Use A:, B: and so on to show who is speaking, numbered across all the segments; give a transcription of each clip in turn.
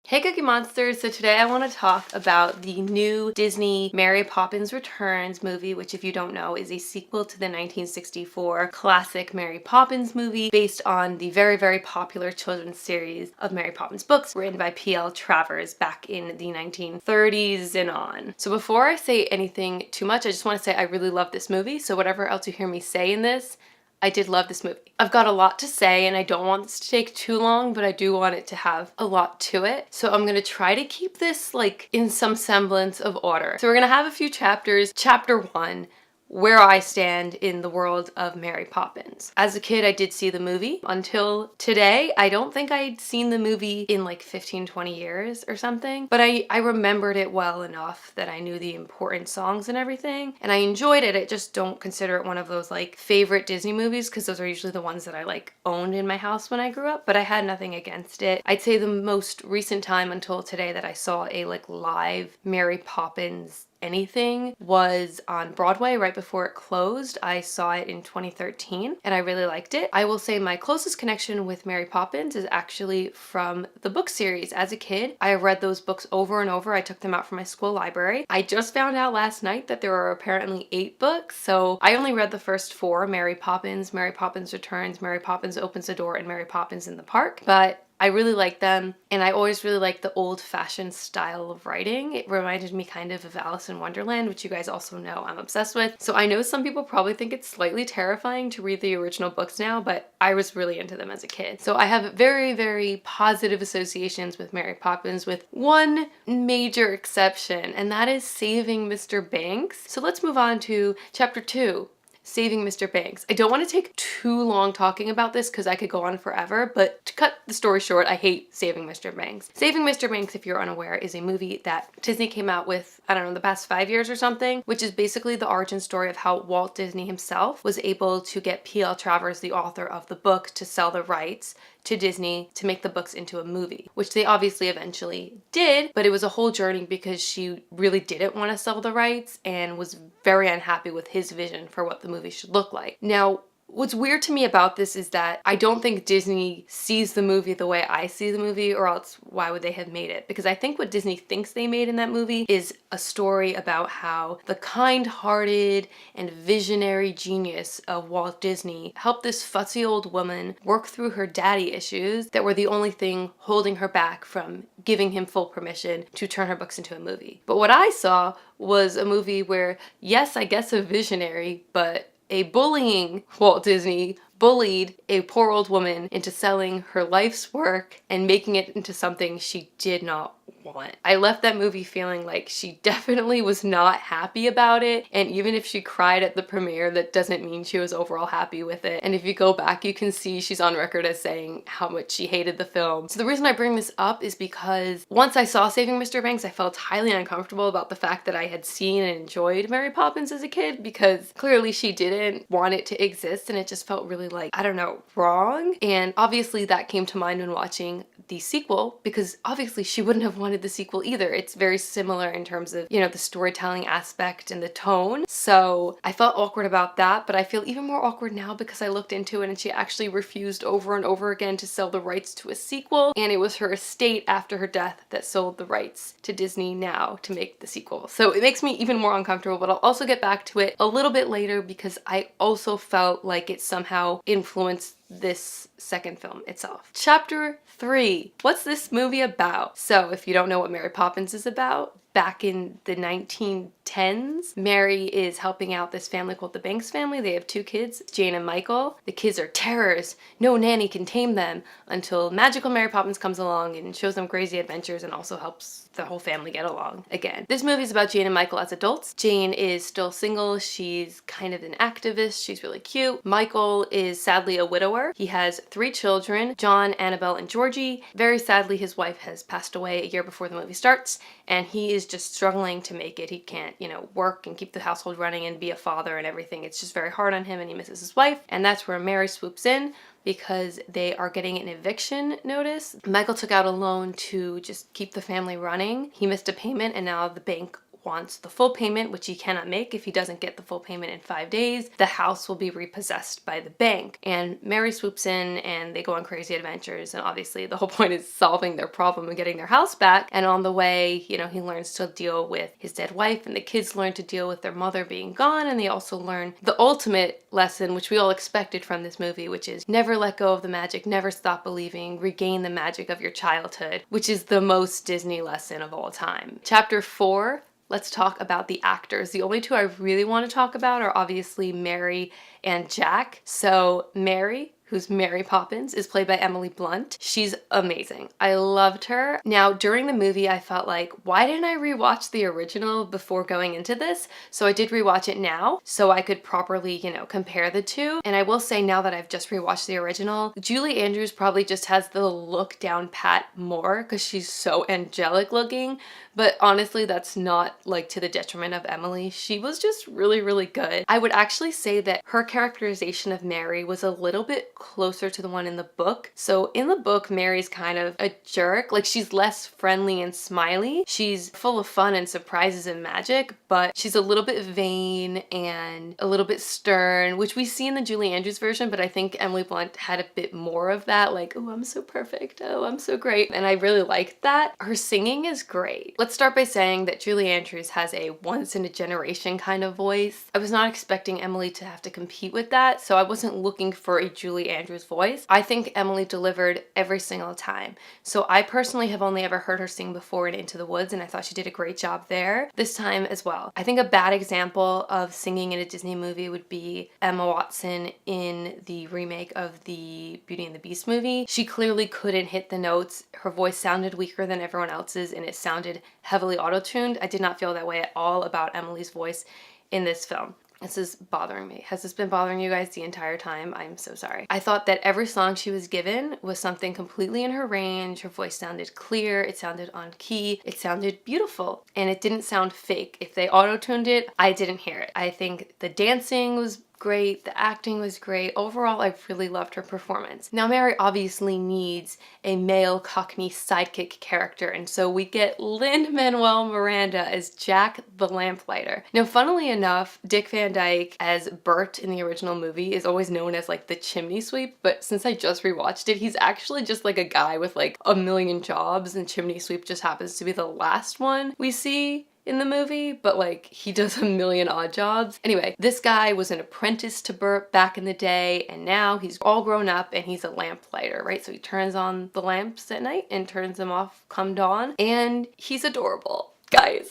A: Hey Cookie Monsters! So today I want to talk about the new Disney Mary Poppins Returns movie, which if you don't know is a sequel to the 1964 classic Mary Poppins movie based on the very, very popular children's series of Mary Poppins books written by P.L. Travers back in the 1930s and on. So before I say anything too much, I just want to say I really love this movie, so whatever else you hear me say in this, I did love this movie. I've got a lot to say and I don't want this to take too long, but I do want it to have a lot to it. So I'm gonna try to keep this like in some semblance of order. So we're gonna have a few chapters. Chapter 1, where I stand in the world of Mary Poppins. As a kid, I did see the movie. Until today, I don't think I'd seen the movie in like 15, 20 years or something, but I remembered it well enough that I knew the important songs and everything, and I enjoyed it. I just don't consider it one of those like favorite Disney movies because those are usually the ones that I like owned in my house when I grew up, but I had nothing against it. I'd say the most recent time until today that I saw a like live Mary Poppins anything was on Broadway right before it closed. I saw it in 2013 and I really liked it. I will say my closest connection with Mary Poppins is actually from the book series. As a kid, I read those books over and over. I took them out from my school library. I just found out last night that there are apparently 8 books, so I only read the first 4, Mary Poppins, Mary Poppins Returns, Mary Poppins Opens the Door, and Mary Poppins in the Park, but I really like them, and I always really liked the old-fashioned style of writing. It reminded me kind of Alice in Wonderland, which you guys also know I'm obsessed with. So I know some people probably think it's slightly terrifying to read the original books now, but I was really into them as a kid. So I have very, very positive associations with Mary Poppins, with one major exception, and that is saving Mr. Banks. So let's move on to chapter 2. Saving Mr. Banks. I don't want to take too long talking about this because I could go on forever, but to cut the story short, I hate Saving Mr. Banks. Saving Mr. Banks, if you're unaware, is a movie that Disney came out with, I don't know, the past 5 years or something, which is basically the origin story of how Walt Disney himself was able to get P.L. Travers, the author of the book, to sell the rights to Disney to make the books into a movie, which they obviously eventually did, but it was a whole journey because she really didn't want to sell the rights and was very unhappy with his vision for what the movie should look like. Now, what's weird to me about this is that I don't think Disney sees the movie the way I see the movie, or else why would they have made it? Because I think what Disney thinks they made in that movie is a story about how the kind-hearted and visionary genius of Walt Disney helped this fussy old woman work through her daddy issues that were the only thing holding her back from giving him full permission to turn her books into a movie. But what I saw was a movie where, yes, I guess a visionary, but a bullying Walt Disney bullied a poor old woman into selling her life's work and making it into something she did not want. I left that movie feeling like she definitely was not happy about it, and even if she cried at the premiere, that doesn't mean she was overall happy with it. And if you go back, you can see she's on record as saying how much she hated the film. So the reason I bring this up is because once I saw Saving Mr. Banks, I felt highly uncomfortable about the fact that I had seen and enjoyed Mary Poppins as a kid, because clearly she didn't want it to exist, and it just felt really like, I don't know, wrong. And obviously that came to mind when watching the sequel, because obviously she wouldn't have wanted the sequel either. It's very similar in terms of, you know, the storytelling aspect and the tone. So I felt awkward about that, but I feel even more awkward now because I looked into it and she actually refused over and over again to sell the rights to a sequel, and it was her estate after her death that sold the rights to Disney now to make the sequel. So it makes me even more uncomfortable, but I'll also get back to it a little bit later because I also felt like it somehow influenced this second film itself. Chapter 3. What's this movie about? So if you don't know what Mary Poppins is about, back in the 1910s, Mary is helping out this family called the Banks family. They have 2 kids, Jane and Michael. The kids are terrors. No nanny can tame them, until magical Mary Poppins comes along and shows them crazy adventures and also helps the whole family get along again. This movie is about Jane and Michael as adults. Jane is still single. She's kind of an activist. She's really cute. Michael is sadly a widower. He has 3 children, John, Annabelle, and Georgie. Very sadly, his wife has passed away a year before the movie starts, and he is just struggling to make it. He can't, you know, work and keep the household running and be a father and everything. It's just very hard on him, and he misses his wife. And that's where Mary swoops in because they are getting an eviction notice. Michael took out a loan to just keep the family running. He missed a payment, and now the bank wants the full payment, which he cannot make. If he doesn't get the full payment in 5 days, the house will be repossessed by the bank. And Mary swoops in and they go on crazy adventures. And obviously the whole point is solving their problem and getting their house back. And on the way, you know, he learns to deal with his dead wife, and the kids learn to deal with their mother being gone. And they also learn the ultimate lesson, which we all expected from this movie, which is never let go of the magic, never stop believing, regain the magic of your childhood, which is the most Disney lesson of all time. Chapter 4, let's talk about the actors. The only two I really want to talk about are obviously Mary and Jack. So Mary, who's Mary Poppins, is played by Emily Blunt. She's amazing. I loved her. Now, during the movie, I felt like, why didn't I rewatch the original before going into this? So I did rewatch it now, so I could properly, you know, compare the two. And I will say, now that I've just rewatched the original, Julie Andrews probably just has the look down pat more because she's so angelic looking. But honestly, that's not like to the detriment of Emily. She was just really, really good. I would actually say that her characterization of Mary was a little bit closer to the one in the book. So in the book, Mary's kind of a jerk. Like, she's less friendly and smiley. She's full of fun and surprises and magic, but she's a little bit vain and a little bit stern, which we see in the Julie Andrews version, but I think Emily Blunt had a bit more of that, like, oh, I'm so perfect. Oh, I'm so great. And I really liked that. Her singing is great. Let's start by saying that Julie Andrews has a once in a generation kind of voice. I was not expecting Emily to have to compete with that, so I wasn't looking for a Julie Andrews voice. I think Emily delivered every single time. So I personally have only ever heard her sing before in Into the Woods, and I thought she did a great job there this time as well. I think a bad example of singing in a Disney movie would be Emma Watson in the remake of the Beauty and the Beast movie. She clearly couldn't hit the notes. Her voice sounded weaker than everyone else's, and it sounded heavily auto-tuned. I did not feel that way at all about Emily's voice in this film. This is bothering me. Has this been bothering you guys the entire time? I'm so sorry. I thought that every song she was given was something completely in her range. Her voice sounded clear, it sounded on key, it sounded beautiful, and it didn't sound fake. If they auto-tuned it, I didn't hear it. I think the dancing was great, the acting was great. Overall, I really loved her performance. Now, Mary obviously needs a male Cockney sidekick character, and so we get Lin-Manuel Miranda as Jack the Lamplighter. Now, funnily enough, Dick Van Dyke as Bert in the original movie is always known as like the chimney sweep, but since I just rewatched it, he's actually just like a guy with like a million jobs, and chimney sweep just happens to be the last one we see in the movie, but like he does a million odd jobs. Anyway, this guy was an apprentice to Bert back in the day, and now he's all grown up and he's a lamplighter, right? So he turns on the lamps at night and turns them off come dawn, and he's adorable. Guys,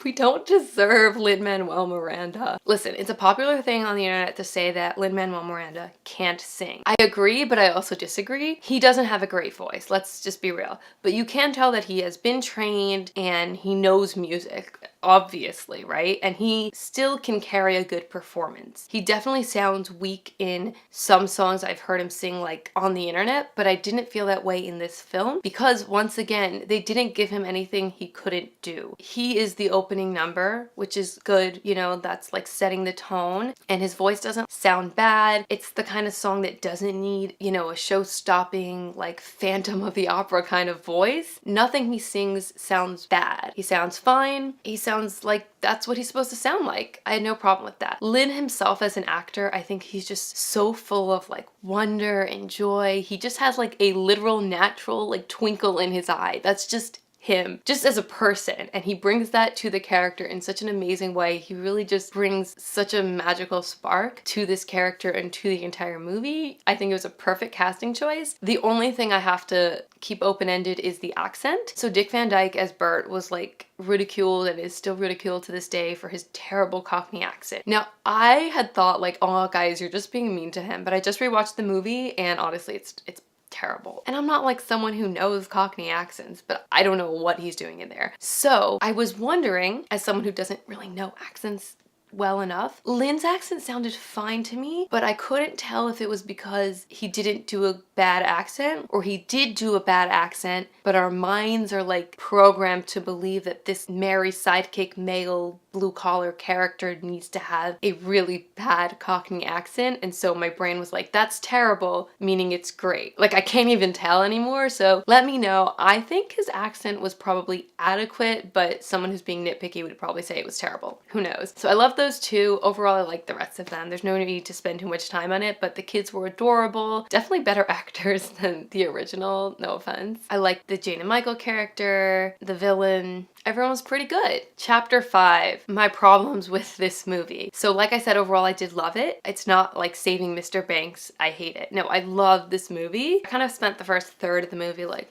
A: we don't deserve Lin-Manuel Miranda. Listen, it's a popular thing on the internet to say that Lin-Manuel Miranda can't sing. I agree, but I also disagree. He doesn't have a great voice, let's just be real. But you can tell that he has been trained and he knows music, obviously, right? And he still can carry a good performance. He definitely sounds weak in some songs I've heard him sing like on the internet, but I didn't feel that way in this film because once again, they didn't give him anything he couldn't do. He is the opening number, which is good, you know, that's like setting the tone, and his voice doesn't sound bad. It's the kind of song that doesn't need, you know, a show-stopping like Phantom of the Opera kind of voice. Nothing he sings sounds bad. He sounds fine. He sounds like that's what he's supposed to sound like. I had no problem with that. Lin himself as an actor, I think he's just so full of like wonder and joy. He just has like a literal natural like twinkle in his eye. That's just him, just as a person, and he brings that to the character in such an amazing way. He really just brings such a magical spark to this character and to the entire movie. I think it was a perfect casting choice. The only thing I have to keep open-ended is the accent. So Dick Van Dyke as Bert was like ridiculed and is still ridiculed to this day for his terrible Cockney accent. Now, I had thought like, oh guys, you're just being mean to him, but I just rewatched the movie and honestly it's terrible. And I'm not like someone who knows Cockney accents, but I don't know what he's doing in there. So I was wondering, as someone who doesn't really know accents well enough. Lynn's accent sounded fine to me, but I couldn't tell if it was because he didn't do a bad accent or he did do a bad accent, but our minds are like programmed to believe that this Mary sidekick male blue collar character needs to have a really bad Cockney accent, and so my brain was like, that's terrible, meaning it's great. Like, I can't even tell anymore, so let me know. I think his accent was probably adequate, but someone who's being nitpicky would probably say it was terrible. Who knows? So I love those two. Overall, I like the rest of them. There's no need to spend too much time on it, but the kids were adorable. Definitely better actors than the original, no offense. I liked the Jane and Michael character, the villain. Everyone was pretty good. Chapter 5, my problems with this movie. So like I said, overall, I did love it. It's not like Saving Mr. Banks. I hate it. No, I love this movie. I kind of spent the first third of the movie like,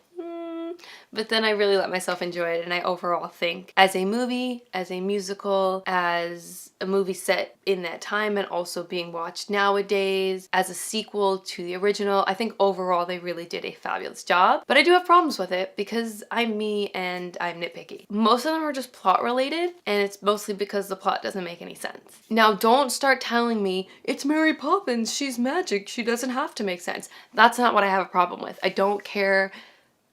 A: but then I really let myself enjoy it, and I overall think as a movie, as a musical, as a movie set in that time and also being watched nowadays, as a sequel to the original, I think overall they really did a fabulous job. But I do have problems with it because I'm me and I'm nitpicky. Most of them are just plot related, and it's mostly because the plot doesn't make any sense. Now, don't start telling me, it's Mary Poppins, she's magic, she doesn't have to make sense. That's not what I have a problem with. I don't care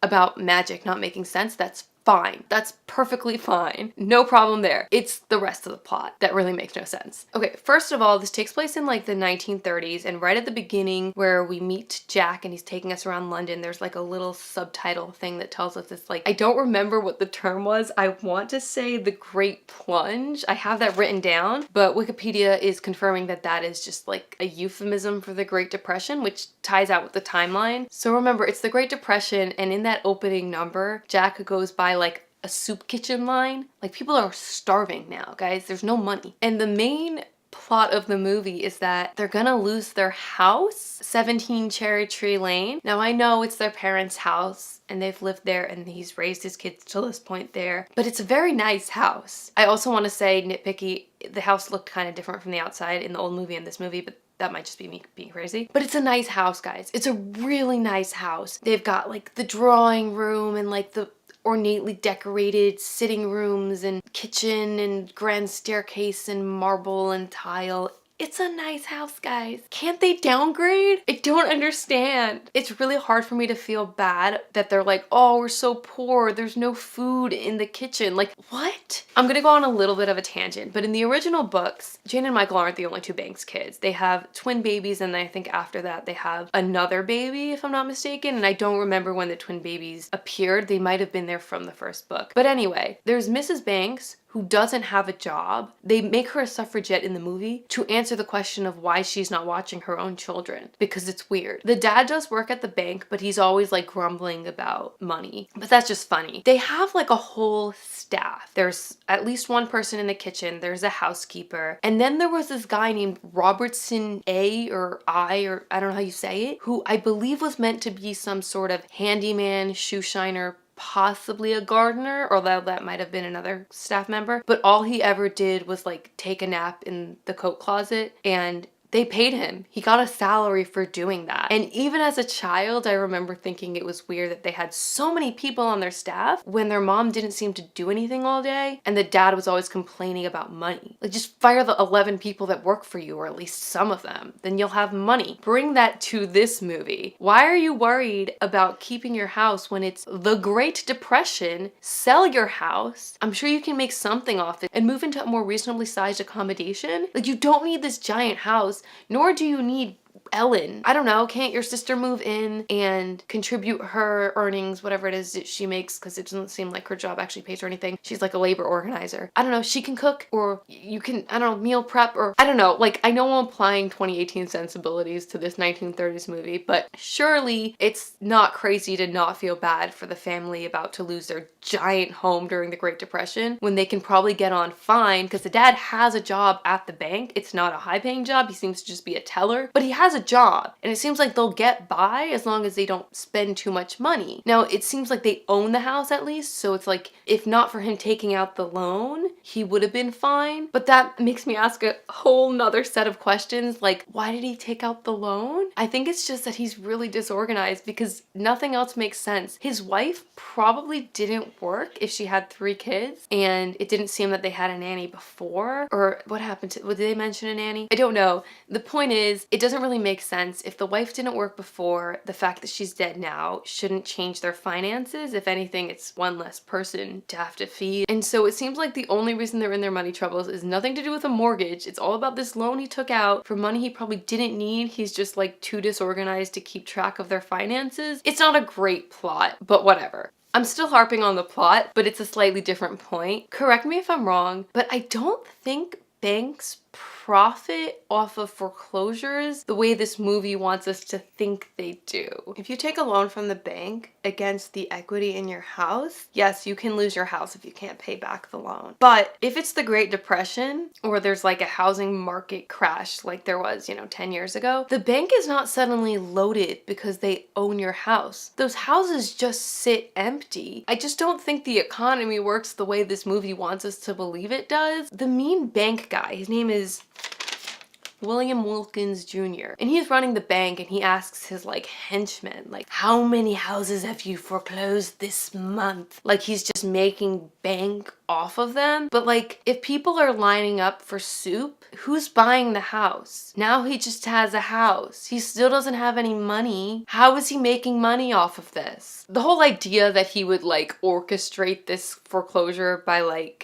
A: about magic not making sense. That's fine. That's perfectly fine. No problem there. It's the rest of the plot that really makes no sense. Okay, first of all, this takes place in like the 1930s, and right at the beginning where we meet Jack and he's taking us around London, there's like a little subtitle thing that tells us this, like, I don't remember what the term was. I want to say the Great Plunge. I have that written down, but Wikipedia is confirming that that is just like a euphemism for the Great Depression, which ties out with the timeline. So remember, it's the Great Depression, and in that opening number, Jack goes by like a soup kitchen line. Like, people are starving now, guys. There's no money. And the main plot of the movie is that they're gonna lose their house, 17 Cherry Tree Lane. Now, I know it's their parents' house and they've lived there and he's raised his kids till this point there, but it's a very nice house. I also want to say, nitpicky, the house looked kind of different from the outside in the old movie and this movie, but that might just be me being crazy. But it's a nice house, guys. It's a really nice house. They've got like the drawing room and like the ornately decorated sitting rooms and kitchen and grand staircase and marble and tile. It's a nice house, guys. Can't they downgrade? I don't understand. It's really hard for me to feel bad that they're like, oh, we're so poor, there's no food in the kitchen. Like, what? I'm gonna go on a little bit of a tangent, but in the original books, Jane and Michael aren't the only two Banks kids. They have twin babies, and I think after that they have another baby, if I'm not mistaken, and I don't remember when the twin babies appeared. They might have been there from the first book. But anyway, there's Mrs. Banks, who doesn't have a job. They make her a suffragette in the movie to answer the question of why she's not watching her own children, because it's weird. The dad does work at the bank, but he's always like grumbling about money. But that's just funny. They have like a whole staff. There's at least one person in the kitchen, there's a housekeeper, and then there was this guy named Robertson or I don't know how you say it, who I believe was meant to be some sort of handyman, shoe shiner, possibly a gardener, although that might have been another staff member, but all he ever did was like take a nap in the coat closet, and they paid him. He got a salary for doing that. And even as a child, I remember thinking it was weird that they had so many people on their staff when their mom didn't seem to do anything all day, and the dad was always complaining about money. Like, just fire the 11 people that work for you, or at least some of them, then you'll have money. Bring that to this movie. Why are you worried about keeping your house when it's the Great Depression? Sell your house. I'm sure you can make something off it and move into a more reasonably sized accommodation. Like, you don't need this giant house, nor do you need Ellen. I don't know, can't your sister move in and contribute her earnings, whatever it is that she makes, because it doesn't seem like her job actually pays her anything. She's like a labor organizer. I don't know, she can cook, or you can, I don't know, meal prep, or I don't know. Like, I know I'm applying 2018 sensibilities to this 1930s movie, but surely it's not crazy to not feel bad for the family about to lose their giant home during the Great Depression when they can probably get on fine, because the dad has a job at the bank. It's not a high-paying job. He seems to just be a teller, but he has a a job, and it seems like they'll get by as long as they don't spend too much money. Now, it seems like they own the house at least, so it's like, if not for him taking out the loan, he would have been fine. But that makes me ask a whole nother set of questions, like, why did he take out the loan? I think it's just that he's really disorganized because nothing else makes sense. His wife probably didn't work if she had 3 kids, and it didn't seem that they had a nanny before, or what happened to, did they mention a nanny? I don't know. The point is, it doesn't really make sense. If the wife didn't work before, the fact that she's dead now shouldn't change their finances. If anything, it's one less person to have to feed. And so it seems like the only reason they're in their money troubles is nothing to do with a mortgage. It's all about this loan he took out for money he probably didn't need. He's just like too disorganized to keep track of their finances. It's not a great plot, but whatever. I'm still harping on the plot, but it's a slightly different point. Correct me if I'm wrong, but I don't think banks profit off of foreclosures the way this movie wants us to think they do. If you take a loan from the bank against the equity in your house, yes, you can lose your house if you can't pay back the loan. But if it's the Great Depression, or there's like a housing market crash like there was, 10 years ago, the bank is not suddenly loaded because they own your house. Those houses just sit empty. I just don't think the economy works the way this movie wants us to believe it does. The mean bank guy, his name is William Wilkins Jr. And he's running the bank, and he asks his henchmen, how many houses have you foreclosed this month? Like he's just making bank off of them. But if people are lining up for soup, who's buying the house? Now he just has a house. He still doesn't have any money. How is he making money off of this? The whole idea that he would orchestrate this foreclosure by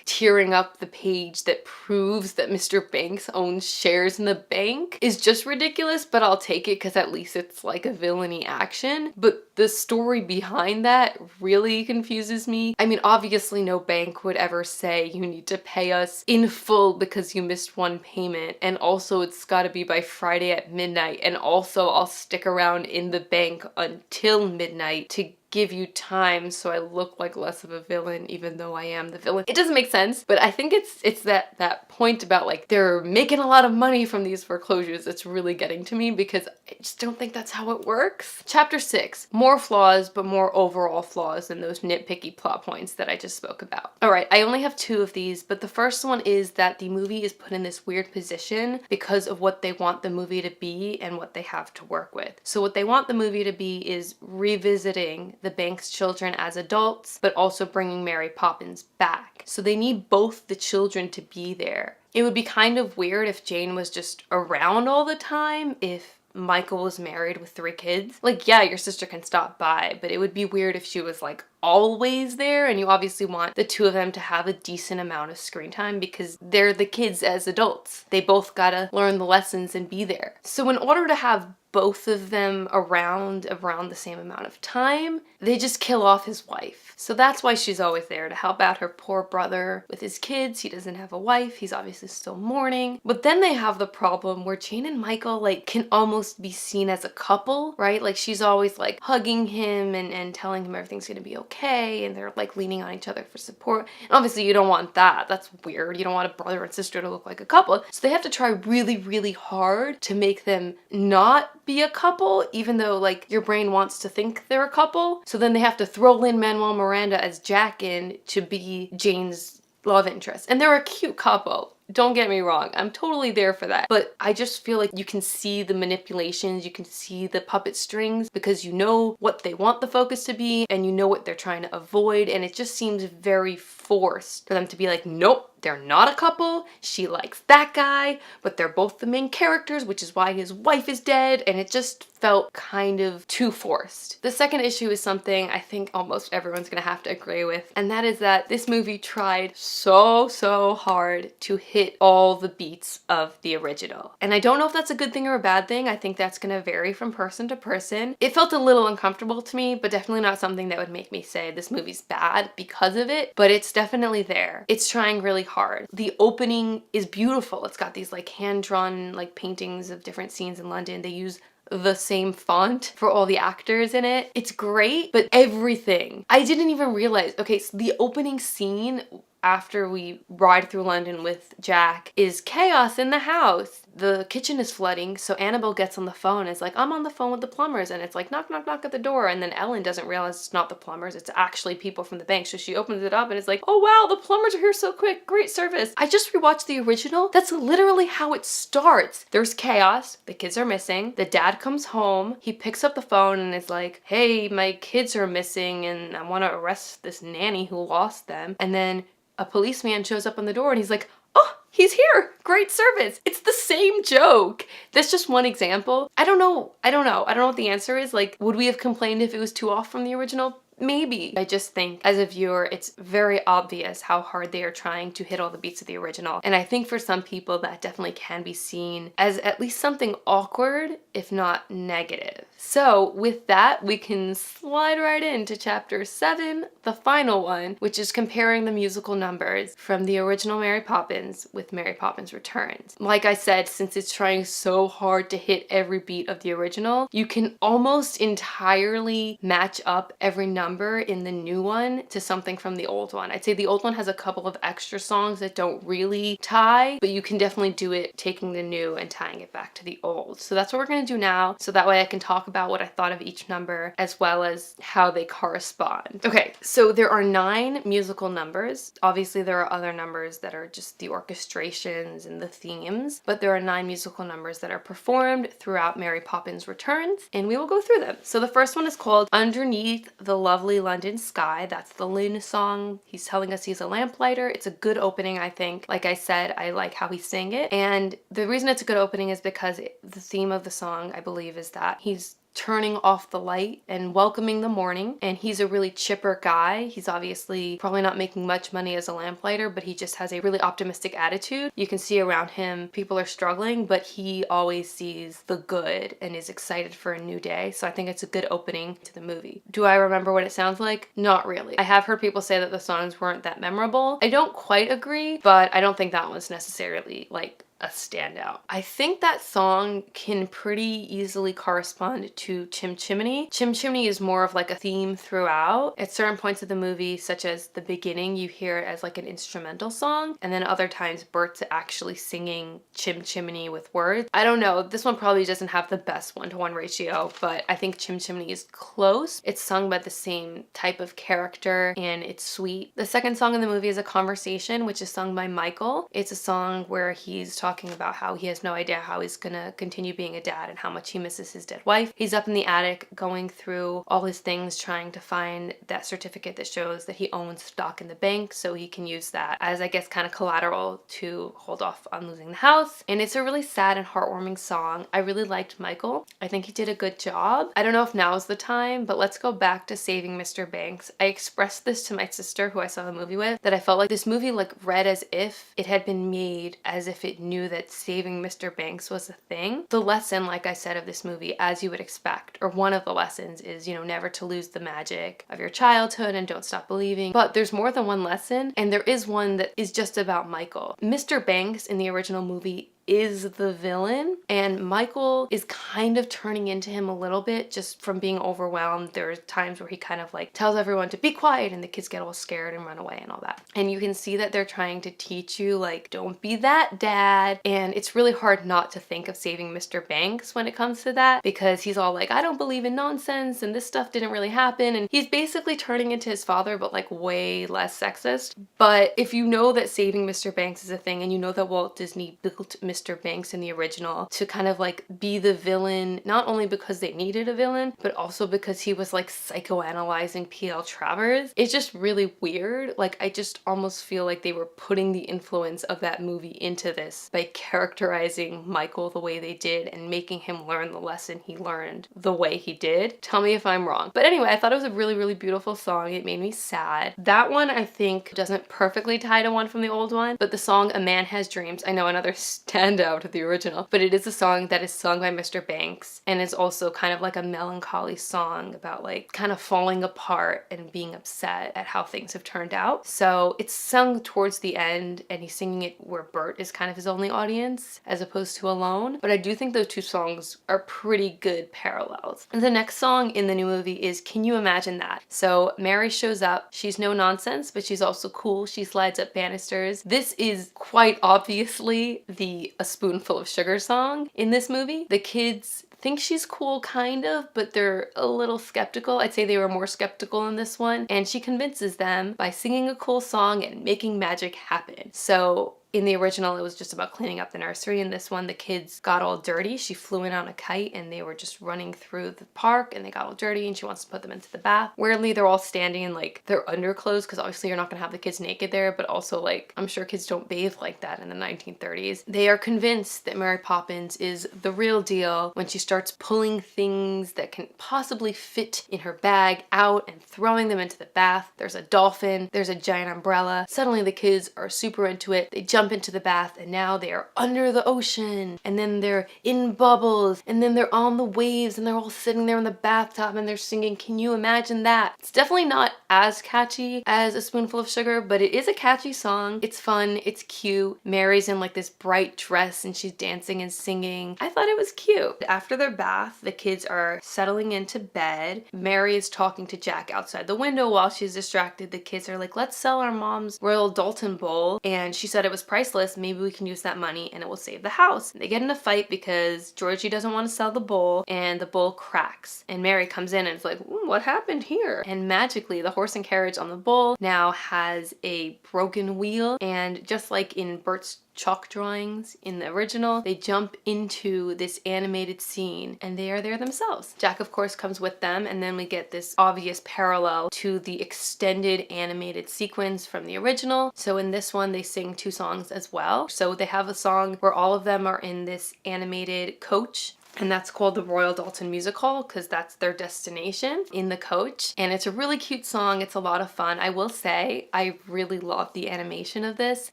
A: tearing up the page that proves that Mr. Banks owns shares in the bank is just ridiculous, but I'll take it because at least it's a villainy action. But the story behind that really confuses me. I mean, obviously no bank would ever say you need to pay us in full because you missed one payment, and also it's got to be by Friday at midnight, and also I'll stick around in the bank until midnight to give you time so I look like less of a villain even though I am the villain. It doesn't make sense, but I think it's that point about they're making a lot of money from these foreclosures that's really getting to me, because I just don't think that's how it works. Chapter 6, more flaws, but more overall flaws than those nitpicky plot points that I just spoke about. Alright, I only have 2 of these, but the first one is that the movie is put in this weird position because of what they want the movie to be and what they have to work with. So what they want the movie to be is revisiting the Banks children as adults, but also bringing Mary Poppins back. So they need both the children to be there. It would be kind of weird if Jane was just around all the time, if Michael was married with 3 kids. Yeah, your sister can stop by, but it would be weird if she was always there, and you obviously want the 2 of them to have a decent amount of screen time because they're the kids as adults. They both gotta learn the lessons and be there. So in order to have both of them around the same amount of time, they just kill off his wife. So that's why she's always there, to help out her poor brother with his kids. He doesn't have a wife. He's obviously still mourning. But then they have the problem where Jane and Michael can almost be seen as a couple, right? She's always hugging him and telling him everything's gonna be okay, and they're leaning on each other for support. And obviously you don't want that. That's weird. You don't want a brother and sister to look like a couple. So they have to try really, really hard to make them not be a couple, even though your brain wants to think they're a couple. So then they have to throw Lin-Manuel Miranda as Jack in to be Jane's love interest. And they're a cute couple. Don't get me wrong, I'm totally there for that. But I just feel you can see the manipulations, you can see the puppet strings, because you know what they want the focus to be and you know what they're trying to avoid, and it just seems very forced for them to be nope, they're not a couple, she likes that guy, but they're both the main characters, which is why his wife is dead, and it just felt kind of too forced. The second issue is something I think almost everyone's gonna have to agree with, and that is that this movie tried so hard to hit all the beats of the original. And I don't know if that's a good thing or a bad thing. I think that's gonna vary from person to person. It felt a little uncomfortable to me, but definitely not something that would make me say this movie's bad because of it, but it's definitely there. It's trying really hard. The opening is beautiful. It's got these hand-drawn paintings of different scenes in London. They use the same font for all the actors in it. It's great, but everything. I didn't even realize, okay, so the opening scene after we ride through London with Jack is chaos in the house. the kitchen is flooding, so Annabelle gets on the phone and is like, I'm on the phone with the plumbers, and it's like, knock, knock, knock at the door, and then Ellen doesn't realize it's not the plumbers, it's actually people from the bank, so she opens it up and it's like, oh wow, the plumbers are here so quick, great service. I just rewatched the original. That's literally how it starts. There's chaos, the kids are missing, the dad comes home, he picks up the phone and is like, hey, my kids are missing and I want to arrest this nanny who lost them, and then a policeman shows up on the door and he's like, oh, he's here. Great service. It's the same joke. That's just one example. I don't know what the answer is. Like, would we have complained if it was too off from the original? Maybe. I just think as a viewer, it's very obvious how hard they are trying to hit all the beats of the original. And I think for some people that definitely can be seen as at least something awkward, if not negative. So with that, we can slide right into chapter 7, the final one, which is comparing the musical numbers from the original Mary Poppins with Mary Poppins Returns. Like I said, since it's trying so hard to hit every beat of the original, you can almost entirely match up every number in the new one to something from the old one. I'd say the old one has a couple of extra songs that don't really tie, but you can definitely do it taking the new and tying it back to the old. So that's what we're going to do now, so that way I can talk about what I thought of each number as well as how they correspond. Okay, so there are 9 musical numbers. Obviously there are other numbers that are just the orchestrations and the themes, but there are 9 musical numbers that are performed throughout Mary Poppins Returns, and we will go through them. So the first one is called Underneath the Lovely London Sky. That's the Lynn song. He's telling us he's a lamplighter. It's a good opening, I think. Like I said, I like how he sang it. And the reason it's a good opening is because the theme of the song, I believe, is that he's turning off the light and welcoming the morning, and he's a really chipper guy. He's obviously probably not making much money as a lamplighter, but he just has a really optimistic attitude. You can see around him people are struggling, but he always sees the good and is excited for a new day. So I think it's a good opening to the movie. Do I remember what it sounds like? Not really. I have heard people say that the songs weren't that memorable. I don't quite agree, but I don't think that was necessarily like a standout. I think that song can pretty easily correspond to Chim Chimney. Chim Chimney is more of like a theme throughout. At certain points of the movie, such as the beginning, you hear it as like an instrumental song, and then other times Bert's actually singing Chim Chimney with words. I don't know, this one probably doesn't have the best 1-to-1 ratio, but I think Chim Chimney is close. It's sung by the same type of character and it's sweet. The second song in the movie is A Conversation, which is sung by Michael. It's a song where he's talking about how he has no idea how he's gonna continue being a dad and how much he misses his dead wife. He's up in the attic going through all his things, trying to find that certificate that shows that he owns stock in the bank, so he can use that as, I guess, kind of collateral to hold off on losing the house. And it's a really sad and heartwarming song. I really liked Michael. I think he did a good job. I don't know if now's the time, but let's go back to Saving Mr. Banks. I expressed this to my sister, who I saw the movie with, that I felt like this movie read as if it had been made as if it knew that saving Mr. Banks was a thing. The lesson, like I said, of this movie, as you would expect, or one of the lessons is, you know, never to lose the magic of your childhood and don't stop believing. But there's more than one lesson, and there is one that is just about Michael. Mr. Banks in the original movie is the villain, and Michael is kind of turning into him a little bit just from being overwhelmed. There's times where he kind of like tells everyone to be quiet and the kids get all scared and run away and all that. And you can see that they're trying to teach you like, don't be that dad. And it's really hard not to think of Saving Mr. Banks when it comes to that, because he's all like, I don't believe in nonsense and this stuff didn't really happen. And he's basically turning into his father, but like way less sexist. But if you know that Saving Mr. Banks is a thing, and you know that Walt Disney built Mr. Banks in the original to kind of like be the villain, not only because they needed a villain, but also because he was like psychoanalyzing P.L. Travers. It's just really weird. Like, I just almost feel like they were putting the influence of that movie into this by characterizing Michael the way they did and making him learn the lesson he learned the way he did. Tell me if I'm wrong. But anyway, I thought it was a really, really beautiful song. It made me sad. That one I think doesn't perfectly tie to one from the old one, but the song A Man Has Dreams, I know, another standout of the original, but it is a song that is sung by Mr. Banks, and is also kind of like a melancholy song about like kind of falling apart and being upset at how things have turned out. So it's sung towards the end, and he's singing it where Bert is kind of his only audience as opposed to alone. But I do think those two songs are pretty good parallels. And the next song in the new movie is Can You Imagine That? So Mary shows up. She's no nonsense, but she's also cool. She slides up banisters. This is quite obviously the a spoonful of sugar song in this movie. The kids think she's cool, kind of, but they're a little skeptical. I'd say they were more skeptical in this one. And she convinces them by singing a cool song and making magic happen. So in the original, it was just about cleaning up the nursery. In this one, the kids got all dirty. She flew in on a kite and they were just running through the park and they got all dirty and she wants to put them into the bath. Weirdly, they're all standing in like their underclothes because obviously you're not going to have the kids naked there, but also like I'm sure kids don't bathe like that in the 1930s. They are convinced that Mary Poppins is the real deal when she starts pulling things that can possibly fit in her bag out and throwing them into the bath. There's a dolphin, there's a giant umbrella. Suddenly the kids are super into it. They jump into the bath and now they are under the ocean and then they're in bubbles and then they're on the waves and they're all sitting there in the bathtub and they're singing. Can you imagine that? It's definitely not as catchy as A Spoonful of Sugar, but it is a catchy song. It's fun, it's cute. Mary's in like this bright dress and she's dancing and singing. I thought it was cute. After their bath, the kids are settling into bed. Mary is talking to Jack outside the window while she's distracted. The kids are like, let's sell our mom's Royal Dalton bowl. And she said it was priceless. Maybe we can use that money and it will save the house. And they get in a fight because Georgie doesn't want to sell the bowl and the bowl cracks. And Mary comes in and it's like, what happened here? And magically the horse and carriage on the bowl now has a broken wheel. And just like in Bert's chalk drawings in the original, they jump into this animated scene and they are there themselves. Jack of course comes with them and then we get this obvious parallel to the extended animated sequence from the original. So in this one they sing two songs as well. So they have a song where all of them are in this animated coach, and that's called the Royal Dalton Music Hall because that's their destination in the coach. And it's a really cute song. It's a lot of fun. I will say I really love the animation of this.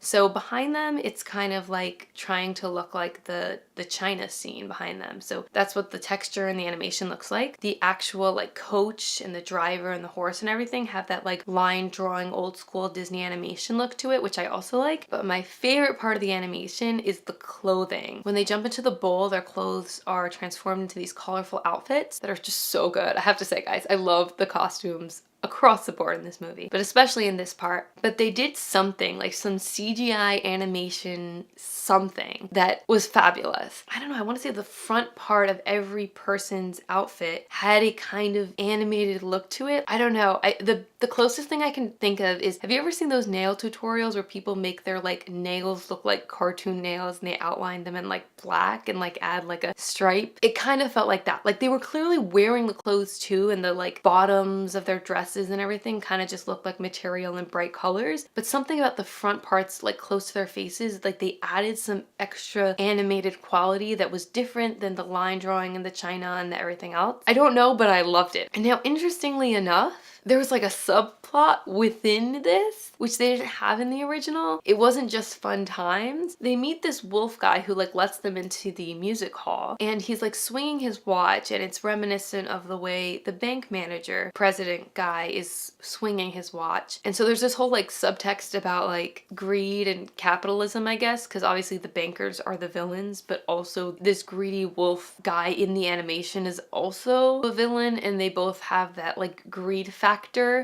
A: So behind them, it's kind of like trying to look like the China scene behind them. So that's what the texture and the animation looks like. The actual like coach and the driver and the horse and everything have that like line drawing old school Disney animation look to it, which I also like. But my favorite part of the animation is the clothing. When they jump into the bowl, their clothes are transformed into these colorful outfits that are just so good. I have to say, guys, I love the costumes across the board in this movie, but especially in this part. But they did something, like some CGI animation something that was fabulous. I don't know, I want to say the front part of every person's outfit had a kind of animated look to it. I don't know. The closest thing I can think of is, have you ever seen those nail tutorials where people make their like nails look like cartoon nails and they outline them in like black and like add like a stripe? It kind of felt like that. Like they were clearly wearing the clothes too, and the like bottoms of their dresses and everything kind of just looked like material in bright colors, but something about the front parts like close to their faces, like they added some extra animated quality that was different than the line drawing and the China and everything else. I don't know, but I loved it. And now interestingly enough, there was like a subplot within this, which they didn't have in the original. It wasn't just fun times. They meet this wolf guy who like lets them into the music hall and he's like swinging his watch, and it's reminiscent of the way the bank manager president guy is swinging his watch. And so there's this whole like subtext about like greed and capitalism, I guess, because obviously the bankers are the villains, but also this greedy wolf guy in the animation is also a villain, and they both have that like greed factor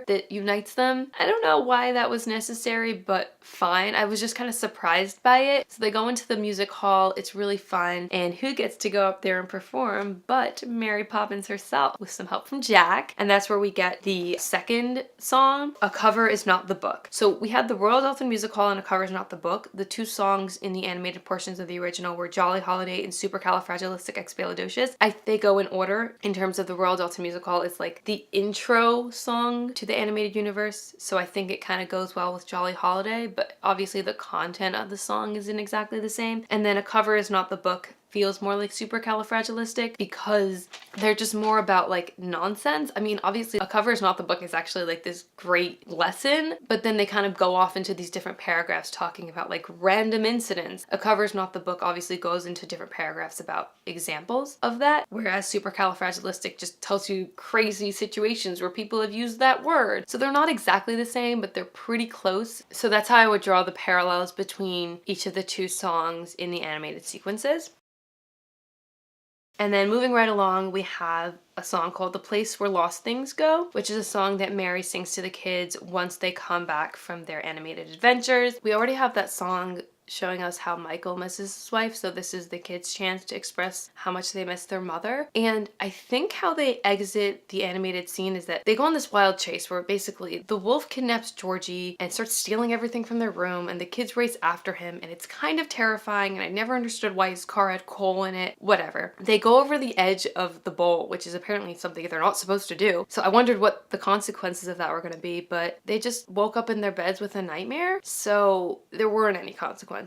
A: that unites them. I don't know why that was necessary, but fine. I was just kind of surprised by it. So they go into the music hall, it's really fun, and who gets to go up there and perform but Mary Poppins herself with some help from Jack. And that's where we get the second song, A Cover Is Not the Book. So we had the Royal Dalton Music Hall and A Cover Is Not the Book. The two songs in the animated portions of the original were Jolly Holiday and Supercalifragilisticexpialidocious. They go in order. In terms of the Royal Dalton Music Hall, it's like the intro song to the animated universe, so I think it kind of goes well with Jolly Holiday, but obviously the content of the song isn't exactly the same. And then A Cover Is Not the Book feels more like Supercalifragilistic because they're just more about like nonsense. I mean, obviously A Cover Is Not the Book is actually like this great lesson, but then they kind of go off into these different paragraphs talking about like random incidents. A Cover Is Not the Book obviously goes into different paragraphs about examples of that, whereas Supercalifragilistic just tells you crazy situations where people have used that word. So they're not exactly the same, but they're pretty close. So that's how I would draw the parallels between each of the two songs in the animated sequences. And then moving right along, we have a song called The Place Where Lost Things Go, which is a song that Mary sings to the kids once they come back from their animated adventures. We already have that song showing us how Michael misses his wife, so this is the kids' chance to express how much they miss their mother. And I think how they exit the animated scene is that they go on this wild chase where basically the wolf kidnaps Georgie and starts stealing everything from their room, and the kids race after him, and it's kind of terrifying, and I never understood why his car had coal in it. Whatever. They go over the edge of the bowl, which is apparently something they're not supposed to do, so I wondered what the consequences of that were going to be, but they just woke up in their beds with a nightmare, so there weren't any consequences.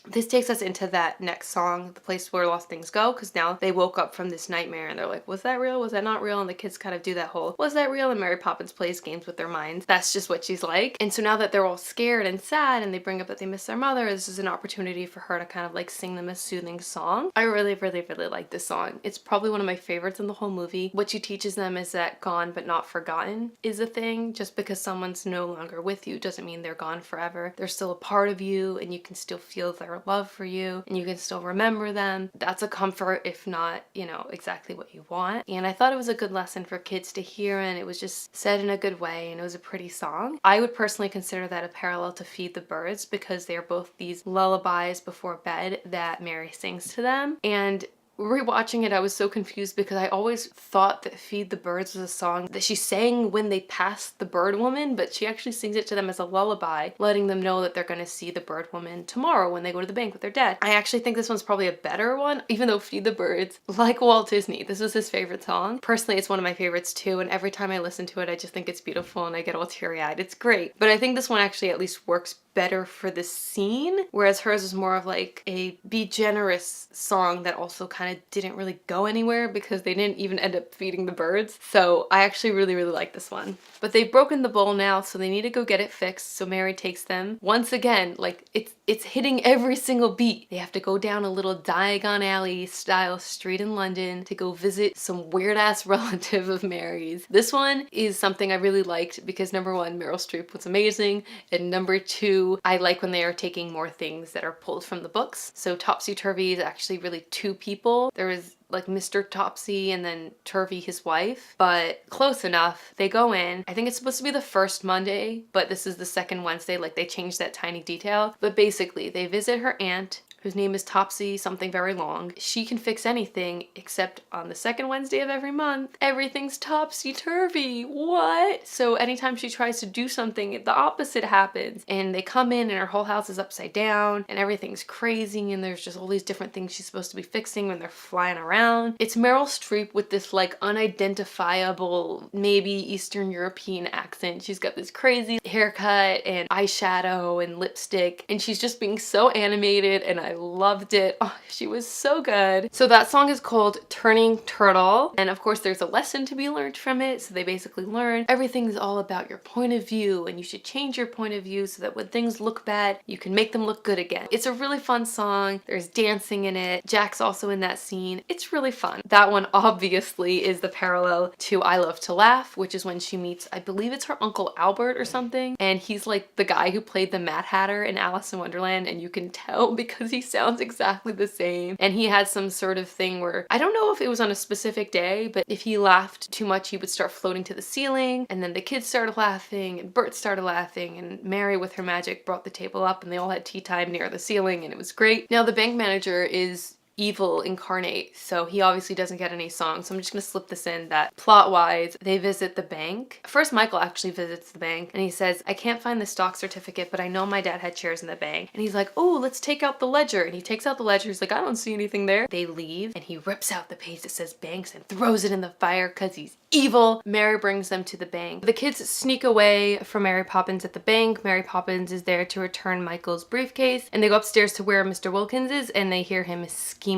A: This takes us into that next song, The Place Where Lost Things Go, because now they woke up from this nightmare and they're like, was that real? Was that not real? And the kids kind of do that whole, was that real? And Mary Poppins plays games with their minds. That's just what she's like. And so now that they're all scared and sad and they bring up that they miss their mother, this is an opportunity for her to kind of like sing them a soothing song. I really, really, really like this song. It's probably one of my favorites in the whole movie. What she teaches them is that gone but not forgotten is a thing. Just because someone's no longer with you doesn't mean they're gone forever. They're still a part of you, and you can still feel their love for you, and you can still remember them. That's a comfort, if not, you know, exactly what you want. And I thought it was a good lesson for kids to hear, and it was just said in a good way, and it was a pretty song. I would personally consider that a parallel to Feed the Birds, because they're both these lullabies before bed that Mary sings to them. And rewatching it, I was so confused because I always thought that Feed the Birds was a song that she sang when they passed the bird woman, but she actually sings it to them as a lullaby, letting them know that they're going to see the bird woman tomorrow when they go to the bank with their dad. I actually think this one's probably a better one, even though Feed the Birds, like Walt Disney, this was his favorite song. Personally, it's one of my favorites too, and every time I listen to it, I just think it's beautiful and I get all teary-eyed. It's great. But I think this one actually at least works better for the scene, whereas hers is more of like a be generous song that also kind of didn't really go anywhere because they didn't even end up feeding the birds. So I actually really, really like this one. But they've broken the bowl now, so they need to go get it fixed. So Mary takes them once again, like it's hitting every single beat. They have to go down a little Diagon Alley style street in London to go visit some weird ass relative of Mary's. This one is something I really liked because number one, Meryl Streep was amazing, and number two, I like when they are taking more things that are pulled from the books. So Topsy Turvy is actually really two people. There is like Mr. Topsy and then Turvy, his wife, but close enough. They go in. I think it's supposed to be the first Monday, but this is the second Wednesday. Like they changed that tiny detail. But basically, they visit her aunt, whose name is Topsy something very long. She can fix anything except on the second Wednesday of every month, everything's topsy-turvy. What? So anytime she tries to do something, the opposite happens. And they come in and her whole house is upside down and everything's crazy and there's just all these different things she's supposed to be fixing when they're flying around. It's Meryl Streep with this like unidentifiable, maybe Eastern European accent. She's got this crazy haircut and eyeshadow and lipstick, and she's just being so animated, and I loved it. Oh, she was so good. So that song is called Turning Turtle, and of course there's a lesson to be learned from it. So they basically learn everything's all about your point of view, and you should change your point of view so that when things look bad, you can make them look good again. It's a really fun song. There's dancing in it. Jack's also in that scene. It's really fun. That one obviously is the parallel to I Love to Laugh, which is when she meets, I believe it's her Uncle Albert or something, and he's like the guy who played the Mad Hatter in Alice in Wonderland, and you can tell because he sounds exactly the same. And he had some sort of thing where, I don't know if it was on a specific day, but if he laughed too much, he would start floating to the ceiling, and then the kids started laughing, and Bert started laughing, and Mary with her magic brought the table up, and they all had tea time near the ceiling, and it was great. Now the bank manager is evil incarnate, so he obviously doesn't get any songs, so I'm just gonna slip this in that plot-wise, they visit the bank. First, Michael actually visits the bank, and he says, I can't find the stock certificate, but I know my dad had shares in the bank. And he's like, oh, let's take out the ledger. And he takes out the ledger. He's like, I don't see anything there. They leave, and he rips out the page that says banks and throws it in the fire because he's evil. Mary brings them to the bank. The kids sneak away from Mary Poppins at the bank. Mary Poppins is there to return Michael's briefcase, and they go upstairs to where Mr. Wilkins is, and they hear him scheming.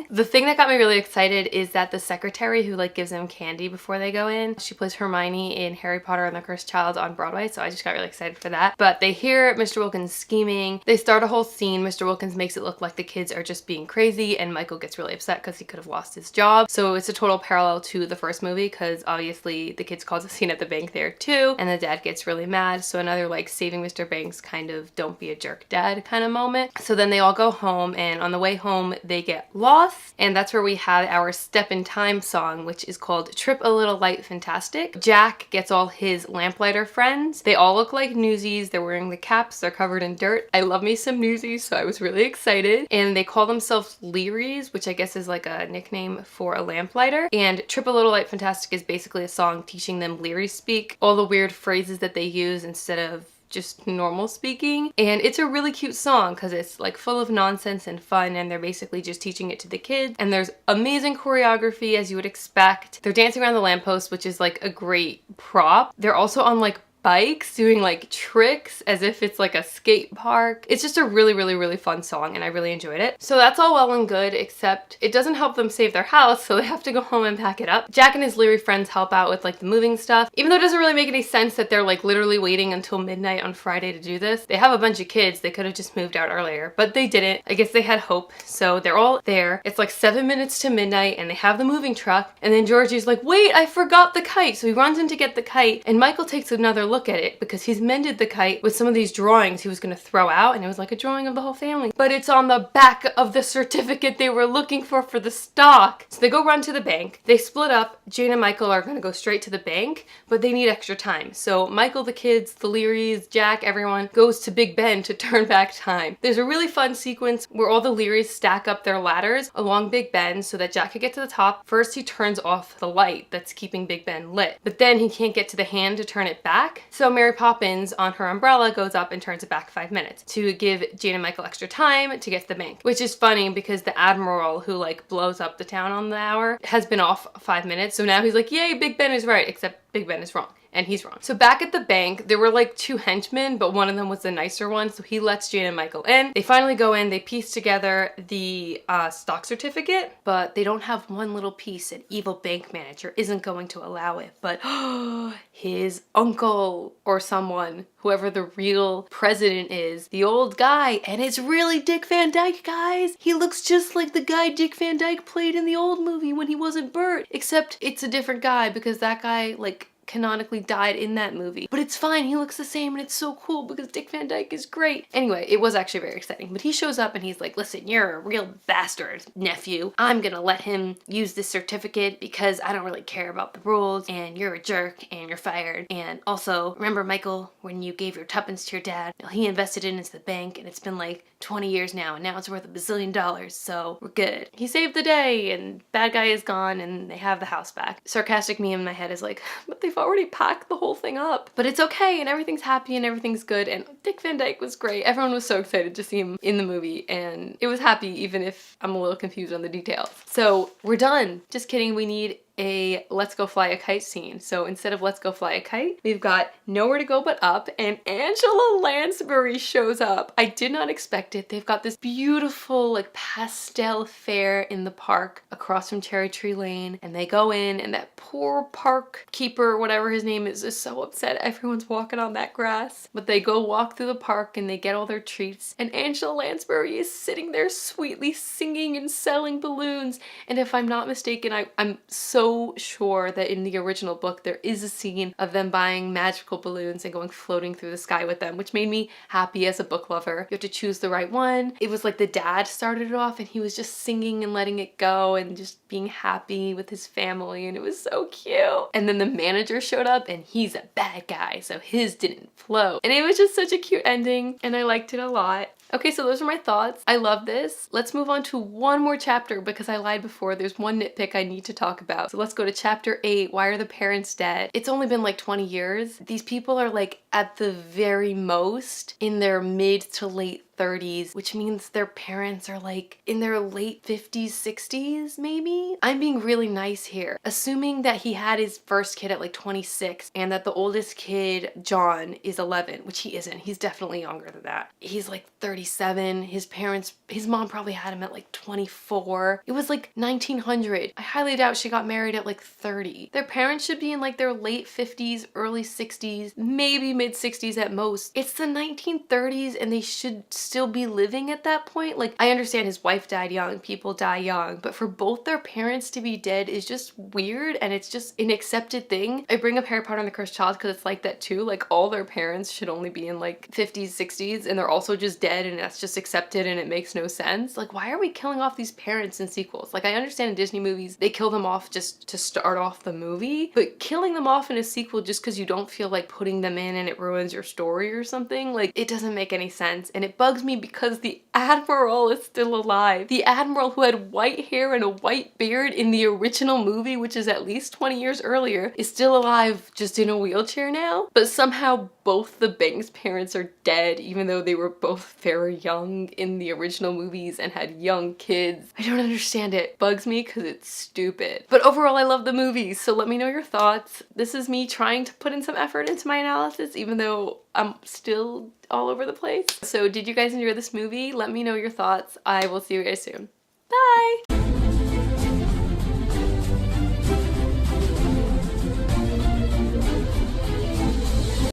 A: The thing that got me really excited is that the secretary who like gives them candy before they go in, she plays Hermione in Harry Potter and the Cursed Child on Broadway, so I just got really excited for that. But they hear Mr. Wilkins scheming. They start a whole scene. Mr. Wilkins makes it look like the kids are just being crazy, and Michael gets really upset because he could have lost his job. So it's a total parallel to the first movie, because obviously the kids cause a scene at the bank there too, and the dad gets really mad. So another like saving Mr. Banks kind of don't be a jerk dad kind of moment. So then they all go home, and on the way home they get lost. And that's where we have our Step in Time song, which is called Trip a Little Light Fantastic. Jack gets all his lamplighter friends. They all look like Newsies. They're wearing the caps. They're covered in dirt. I love me some Newsies, so I was really excited. And they call themselves Learys, which I guess is like a nickname for a lamplighter. And Trip a Little Light Fantastic is basically a song teaching them Leary speak, all the weird phrases that they use instead of just normal speaking. And it's a really cute song because it's like full of nonsense and fun, and they're basically just teaching it to the kids. And there's amazing choreography, as you would expect. They're dancing around the lamppost, which is like a great prop. They're also on like bikes doing like tricks as if it's like a skate park. It's just a really fun song, and I really enjoyed it. So that's all well and good, except it doesn't help them save their house, so they have to go home and pack it up. Jack and his Leary friends help out with like the moving stuff, even though it doesn't really make any sense that they're like literally waiting until midnight on Friday to do this. They have a bunch of kids. They could have just moved out earlier, but they didn't. I guess they had hope. So they're all there. It's like 7 minutes to midnight, and they have the moving truck, and then Georgie's like, wait, I forgot the kite. So he runs in to get the kite, and Michael takes another look at it because he's mended the kite with some of these drawings he was going to throw out, and it was like a drawing of the whole family, but it's on the back of the certificate they were looking for the stock. So they go run to the bank. They split up. Jane and Michael are going to go straight to the bank, but they need extra time. So Michael, the kids, the Learys, Jack, everyone goes to Big Ben to turn back time. There's a really fun sequence where all the Learys stack up their ladders along Big Ben so that Jack can get to the top. First, he turns off the light that's keeping Big Ben lit, but then he can't get to the hand to turn it back. So Mary Poppins on her umbrella goes up and turns it back 5 minutes to give Jane and Michael extra time to get to the bank, which is funny because the admiral who like blows up the town on the hour has been off 5 minutes. So now he's like, yay, Big Ben is right, except Big Ben is wrong. And he's wrong. So back at the bank, there were like 2 henchmen, but one of them was the nicer one, so he lets Jane and Michael in. They finally go in, they piece together the stock certificate, but they don't have one little piece. An evil bank manager isn't going to allow it, but his uncle or someone, whoever the real president is, the old guy, and it's really Dick Van Dyke, guys. He looks just like the guy Dick Van Dyke played in the old movie when he wasn't Bert, except it's a different guy because that guy like canonically died in that movie. But it's fine, he looks the same, and it's so cool because Dick Van Dyke is great. Anyway, it was actually very exciting. But he shows up and he's like, listen, you're a real bastard, nephew. I'm gonna let him use this certificate because I don't really care about the rules, and you're a jerk, and you're fired. And also, remember, Michael, when you gave your tuppence to your dad, he invested it into the bank, and it's been like 20 years now, and now it's worth $1 bazillion, so we're good. He saved the day, and bad guy is gone, and they have the house back. Sarcastic me in my head is like, but they've already packed the whole thing up. But it's okay, and everything's happy, and everything's good, and Dick Van Dyke was great. Everyone was so excited to see him in the movie, and it was happy, even if I'm a little confused on the details. So we're done. Just kidding, we need a Let's Go Fly a Kite scene. So instead of Let's Go Fly a Kite, we've got Nowhere to Go But Up, and Angela Lansbury shows up. I did not expect it. They've got this beautiful like pastel fair in the park across from Cherry Tree Lane, and they go in, and that poor park keeper, whatever his name is so upset everyone's walking on that grass. But they go walk through the park and they get all their treats, and Angela Lansbury is sitting there sweetly singing and selling balloons. And if I'm not mistaken, I'm so sure that in the original book there is a scene of them buying magical balloons and going floating through the sky with them, which made me happy as a book lover. You have to choose the right one. It was like the dad started it off, and he was just singing and letting it go and just being happy with his family, and it was so cute. And then the manager showed up, and he's a bad guy, so his didn't float. And it was just such a cute ending, and I liked it a lot. Okay, so those are my thoughts. I love this. Let's move on to one more chapter because I lied before. There's one nitpick I need to talk about. So let's go to chapter 8. Why are the parents dead? It's only been like 20 years. These people are like at the very most in their mid to late 30s, which means their parents are like in their late 50s, 60s, maybe? I'm being really nice here. Assuming that he had his first kid at like 26 and that the oldest kid, John, is 11, which he isn't. He's definitely younger than that. He's like 37. His mom probably had him at like 24. It was like 1900. I highly doubt she got married at like 30. Their parents should be in like their late 50s, early 60s, maybe mid 60s at most. It's the 1930s, and they should still be living at that point. Like, I understand his wife died young, people die young, but for both their parents to be dead is just weird, and it's just an accepted thing. I bring up Harry Potter and the Cursed Child because it's like that too. Like, all their parents should only be in like 50s, 60s, and they're also just dead, and that's just accepted, and it makes no sense. Like, why are we killing off these parents in sequels? Like, I understand in Disney movies, they kill them off just to start off the movie, but killing them off in a sequel just because you don't feel like putting them in and it ruins your story or something, like, it doesn't make any sense. And it bugs me because the Admiral is still alive. The Admiral who had white hair and a white beard in the original movie, which is at least 20 years earlier, is still alive, just in a wheelchair now. But somehow both the Banks parents are dead, even though they were both very young in the original movies and had young kids. I don't understand it. Bugs me because it's stupid. But overall, I love the movies, so let me know your thoughts. This is me trying to put in some effort into my analysis, even though I'm still all over the place. So did you guys enjoy this movie? Let me know your thoughts. I will see you guys soon. Bye!